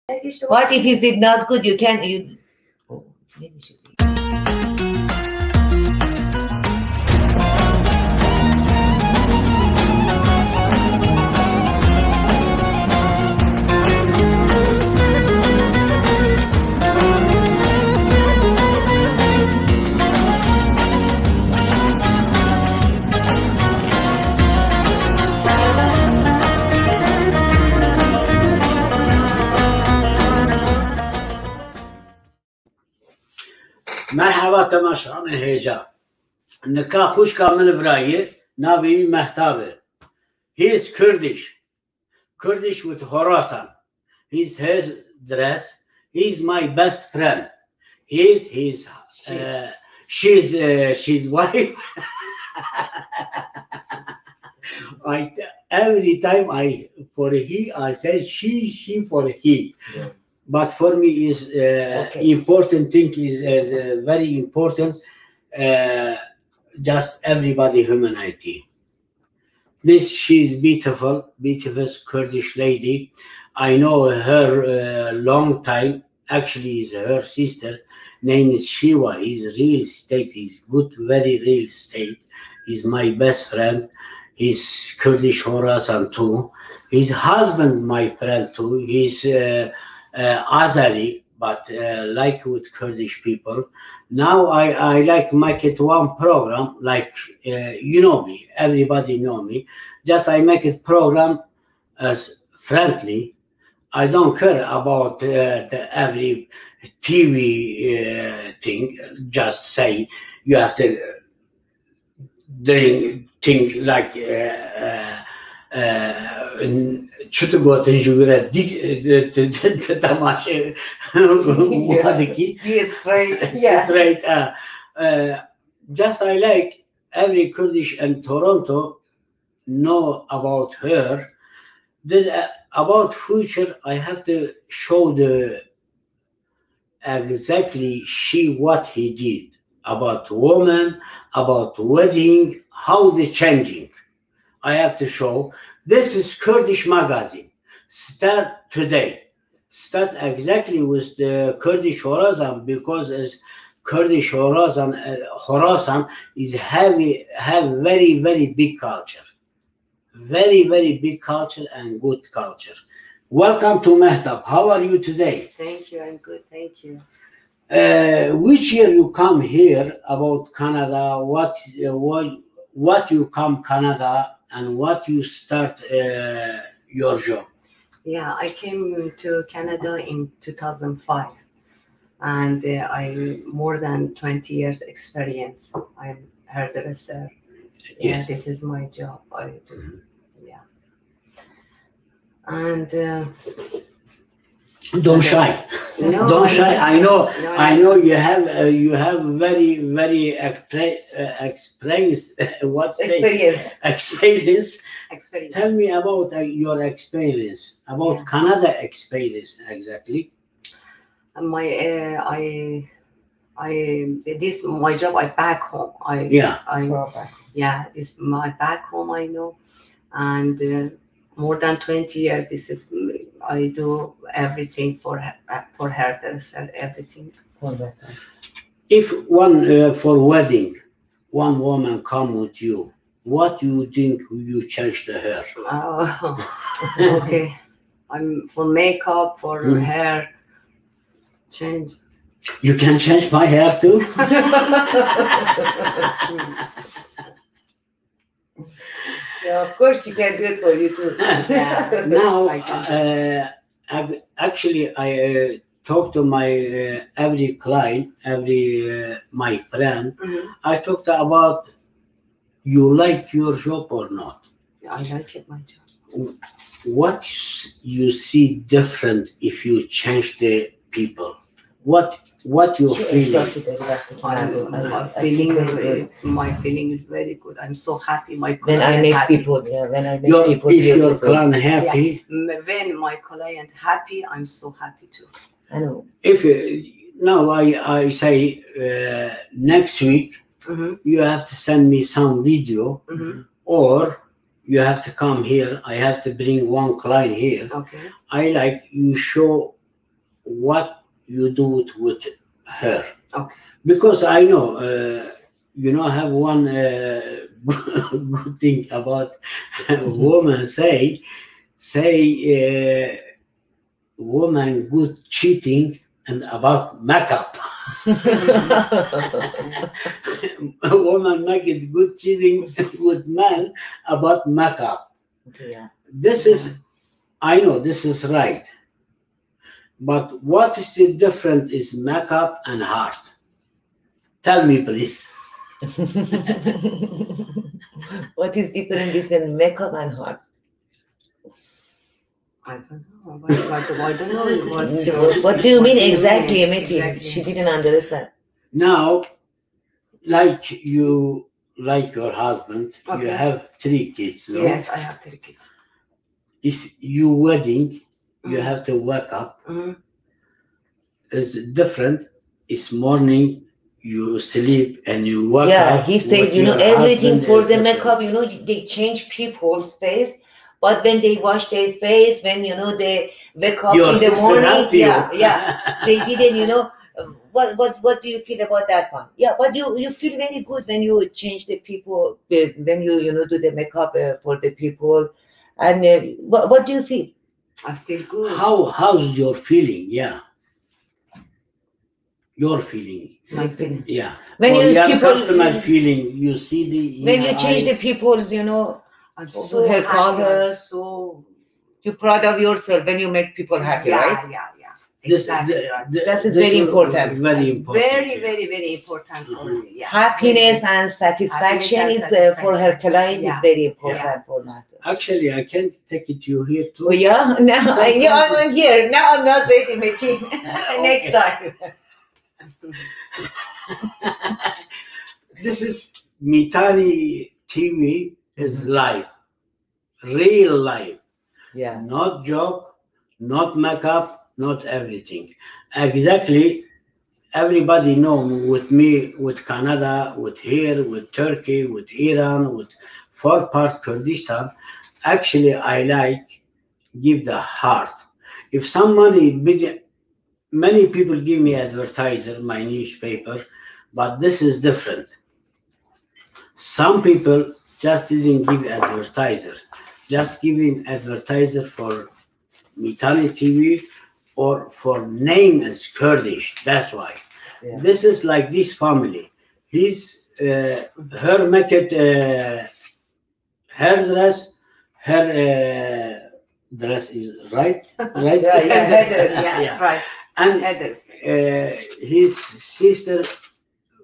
What if is it not good? You can you. Oh, maybe should be. مرحبا تماشاگران هیجا نکاح خوش کامل برای ناوی مهتابه. He is Kurdish with Khorasan. He's his dress. He's my best friend. She's wife. Every time I say she for he. Yeah. But for me is important thing is very important. Just everybody humanity. She's beautiful Kurdish lady. I know her long time. Actually, is her sister. Name is Shiva. He's real estate. He's good, very real estate. He's my best friend. He's Kurdish Khorasan too. His husband, my friend too. He's Azari, but like with Kurdish people. Now I like make it one program, like you know me, everybody know me. Just I make it program as friendly. I don't care about every TV thing. Just say you have to drink thing like چطور گفتن جوره تماشه وادکی straight. Just I like every Kurdish in Toronto know about her. About future, I have to show the exactly what he did about woman, about wedding, how they changing. I have to show. This is Kurdish magazine. Start today. Start exactly with the Kurdish Khorasan because as Kurdish Khorasan is have very big culture. Very big culture and good culture. Welcome to Mehtab. How are you today? Thank you. I'm good. Thank you. Which year you come here about Canada? What you come Canada? And what you start your job? Yeah, I came to Canada in 2005, and I more than 20 years experience. I'm hairdresser. Yeah, yes. This is my job. I do. Yeah, and don't shy. No, don't shy. I know you have very experience. Experience. Tell me about your experience about Canada experience exactly. This my job. I back home. This my back home. I know, and more than 20 years. This is. I do everything for hairdresser, everything. If one for wedding, one woman come with you, what do you think you change the hair? Oh, okay. I'm for makeup, for hair, change. You can change my hair too. Yeah, of course you can do it for you too. Yeah. Now, actually, I talk to my every client, my friend. I talked about you like your job or not. I like it, my job. What you see different if you change the people? What you feel? My feeling is very good. I'm so happy. When I make people if your client happy. Yeah. When my client happy, I'm so happy too. I know. If now I say next week you have to send me some video, or you have to come here. I have to bring one client here. Okay. I like you show what you do it with her. Okay. Because I know, I have one good thing about woman say woman good cheating and about makeup. A woman make it good cheating with man about makeup. Yeah. This is, I know this is right. But what is the difference is makeup and heart? Tell me, please. What is different between makeup and heart? I don't know. I don't know What do you mean exactly, mean Amity? exactly? She didn't understand. Now, like your husband, you Okay. have 3 kids, no? Yes, I have 3 kids. It's you wedding, you Mhm. have to wake up. Mhm. It's different. It's morning, you sleep and you wake Yeah, up. he says, with you know, your everything husband for is the different. makeup, you know, they change people's face, but when they wash their face, when, you know, they wake up Your in the sister morning, help you. yeah, they didn't, you know. What do you feel about that one? Yeah, but you feel very good when you change the people, when you know, do the makeup for the people, and what do you feel? I feel good. How's your feeling? Yeah. Your feeling. My feeling. Yeah. When Or you your people, customer feeling, you see the when in you her change the eyes. people's, you know, I'm So so hair happy. color. I'm so you're proud of yourself when you make people happy, yeah, right? yeah. This, Exactly the- right. the- That is this very was important. Very important. Very, yeah. very, very important for Mhm. me. Yeah. Happiness Very, and satisfaction Happiness and is for her satisfaction. client is Yeah. very important for Matt. Actually, I can take it you here too. Oh yeah, now I'm here. Now I'm not ready, Meti. Next Okay. time. This is Mitani TV is live, real live, Yeah. not joke, not makeup, not everything. Exactly, everybody know with me, with Canada, with here, with Turkey, with Iran, with 4 part Kurdistan. Actually, I like give the heart. If somebody many people give me advertiser, my newspaper, but this is different. Some people just didn't give advertiser, just giving advertiser for Mitani TV or for name as Kurdish. That's why. Yeah. This is like this family. He's her make it her dress, her dress is right, right. Yeah, yeah, Headers, headers, yeah, right. And Headers. his sister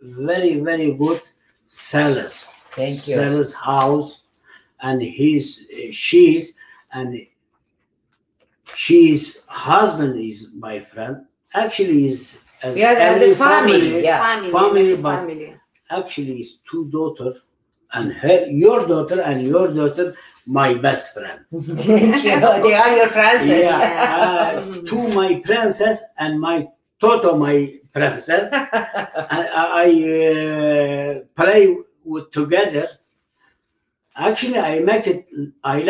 very very good sellers. Thank you. Sellers house, and she's husband is my friend. Actually, is as Yeah, as every a family, yeah. Family, like a but family. actually is 2 daughters, and your daughter, my best friend. Thank you. They are your princess. Yeah, 2 my princess and my Toto my princess. And I play with together. Actually, I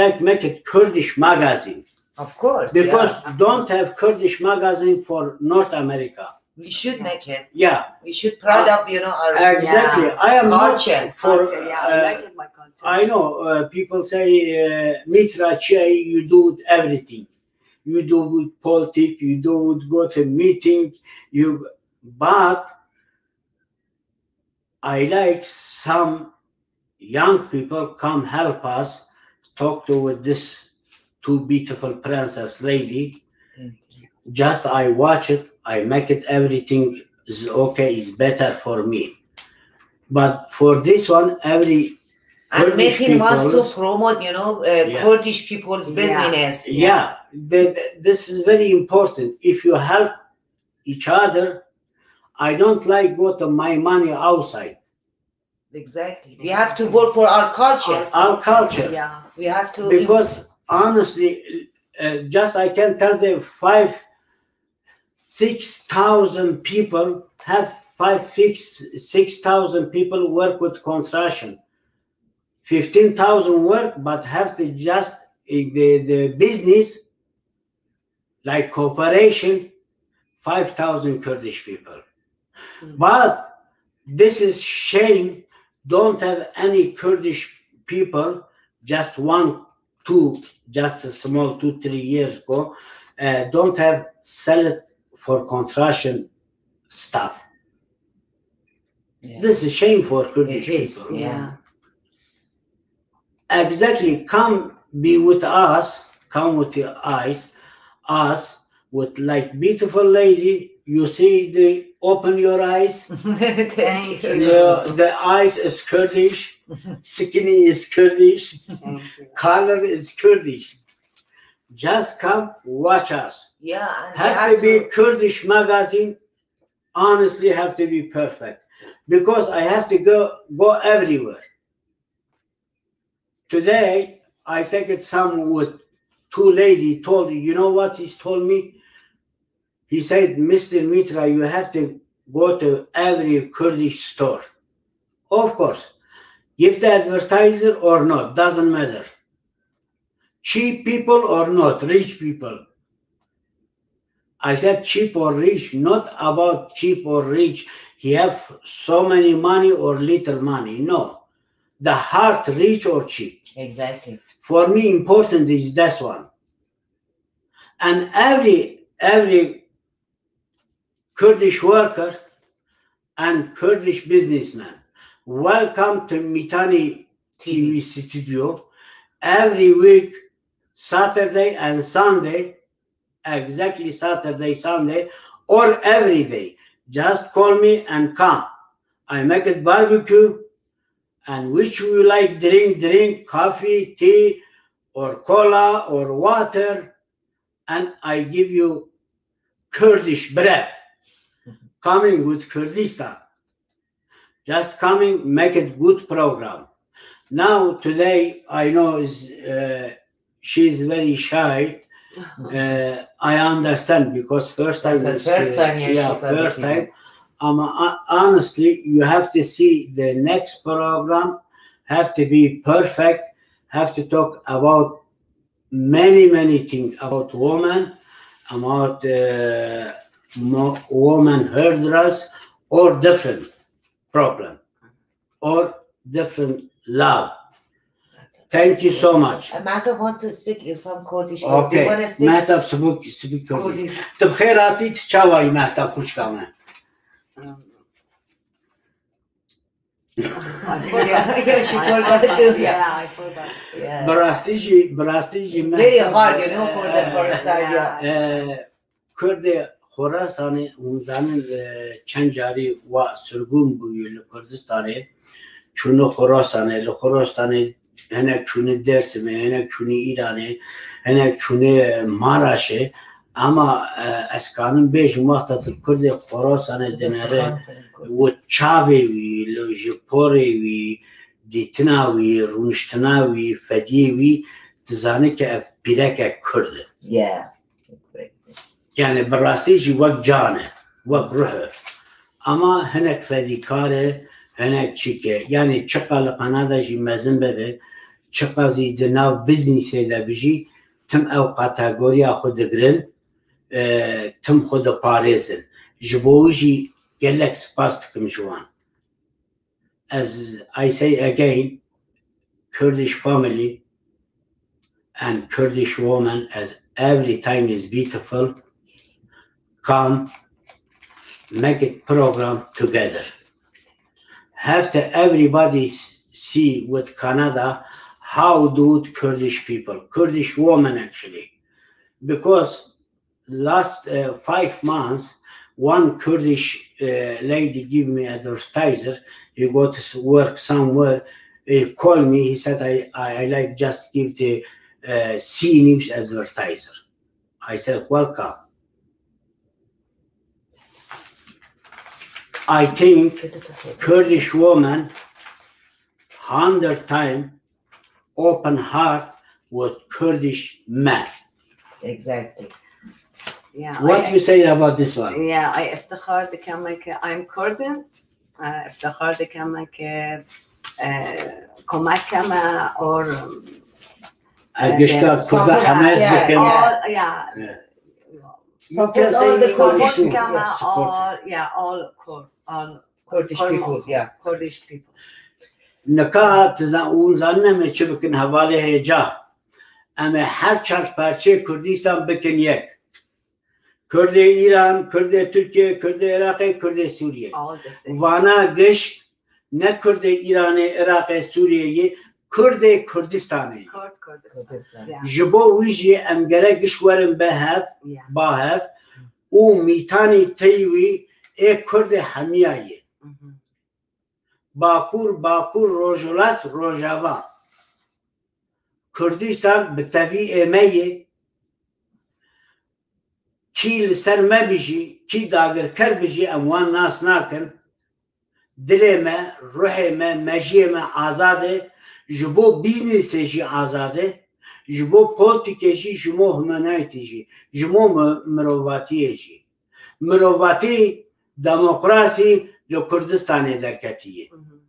like make it Kurdish magazine Of course. because yeah. don't have Kurdish magazine for North America. We should make it. Yeah, We should proud of, you know, our exactly. Yeah. I am Culture. not for. Culture, yeah, I like it, my culture. I know people say Mitra Che, you do everything. You do with politics. You do go to meeting. But I like some young people come help us talk to with this 2 beautiful princess lady. Just I watch it, I make it everything is okay, is better for me. But for this one, every And Kurdish Metin wants to peoples- promote, you know, Yeah. Kurdish people's Yeah. business. yeah, this is very important. If you help each other, I don't like go to my money outside. Exactly. We have to work for our culture. Our culture. Yeah. We have to. Because honestly, just I can tell them 6,000 people have 6,000 people work with construction. 15,000 work, but have to just the business like cooperation, 5,000 Kurdish people. Mm. But this is shame. Don't have any Kurdish people, just 1, 2, just a small 2, 3 years ago, don't have sell it for construction stuff. Yeah. This is shame for Kurdish It is, people. yeah. Exactly. Come be with us, come with your eyes, us with like beautiful lady. You see the open your eyes. Thank you. Yeah, the eyes is Kurdish, skinny is Kurdish, Thank you. color is Kurdish. Just come watch us. Yeah, and you Have to be Kurdish magazine. Honestly, have to be perfect because I have to go everywhere. Today, I take it some with 2 lady told you know what he's told me? He said, Mr. Mitra, you have to go to every Kurdish store. Of course, give the advertiser or not, doesn't matter. Cheap people or not, rich people. I said cheap or rich, not about cheap or rich. He have so many money or little money. No, the heart rich or cheap. Exactly. For me, important is this one. And every Kurdish worker and Kurdish businessman, welcome to Mitani TV studio. Every week, Saturday and Sunday, exactly Saturday, Sunday, or every day. Just call me and come. I make it barbecue, and which you like drink coffee, tea, or cola, or water, and I give you Kurdish bread, coming with Kurdistan. Just coming, make it good program. Now, today, I know she's very shy. I understand because first time. That's the first time, yeah, she's first everything. time. Honestly, you have to see the next program. Have to be perfect. Have to talk about many things about women, about woman herders, or different problem, or different love. Thank you so much. Mahtab wants to speak some Kurdish. Do you Okay. want to speak مهتاب speak Kurdish. Kurdish? تبخيراتي تشاوي مهتاب خوش كمان. Yeah, she forgot to. Yeah, I forgot. Yeah. براستيجي It's very hard, you know, for the first time. Yeah. کرد خراسانی اونزانن چند جاری و سرگون بوی لکردستانه چون خراسانه لخراسانه هنک چون درسمه هنک چون ایرانه هنک چون ماراشه اما اسکانم بیش وقت کرد خراسانه دنره و چاوی وی لجپوری وی دیتناوی رونشتناوی فدیوی تزانه که پیرک کرده. Yeah. يعني بالراستيجي وقت جانه وقت روحه اما هناك فذيكاره هناك شيكه يعني تشقى لقناه جي مازن ببه تشقى زي دنا بزنس لا بيجي تم او كاتيجوريا خود جرين تم خود باريزن جبوجي قال لك سباستكم جوان. As I say again, Kurdish family and Kurdish woman as every time is beautiful. Come, make it program together. Have to everybody see with Canada how do Kurdish people, Kurdish women actually, because last 5 months, one Kurdish lady give me advertiser. He go to work somewhere. He called me. He said, I like just give the C News advertiser. I said, welcome. I think Kurdish woman 100 times open heart with Kurdish man. Exactly. Yeah. What you say about this one? Yeah, I افتخار بكمك I'm Kurdian. افتخار بكمك كمك كما or Agishka Kurda Hamas. yeah. You can Support say all the English Kurdish too. people. Kama, Yeah, support. all Kurdish people, yeah. Kurdish people. نکات اون زنمه چه بکن حواله هجا اما هر چهار پارچه کردستان بکن یک کرد ایران کرد ترکیه کرد عراق کرد سوریه All the same. وانا گش نه کرد ایران عراق سوریه کرد کردستانه Kurdistan. Kurdistan. Yeah. جبو ویجی امگره گش ورم به هف Yeah. با هف او میتانی تیوی ای کرد همیایه Mhm. باکور روجولات روجاوا کردستان به تاوی ایمیه کی لسر ما بيجي کی داگر کر بيجي اموان ناس ناكن دل ما روح ما مجي ما آزاده جبو بيزنس جي آزاده جبو پولتیک جي جمو همانايتي جي جمو مرواتي جي مرواتي دموکراسی لكردستان دركتيه Mhm.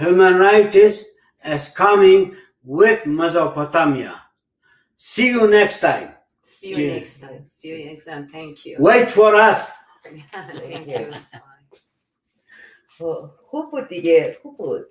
human rights is coming with Mesopotamia. See you next time. See you Yeah. next time. See you next time. Thank you. Wait for us. Thank you. Bye. خوب بود دیگه خوب بود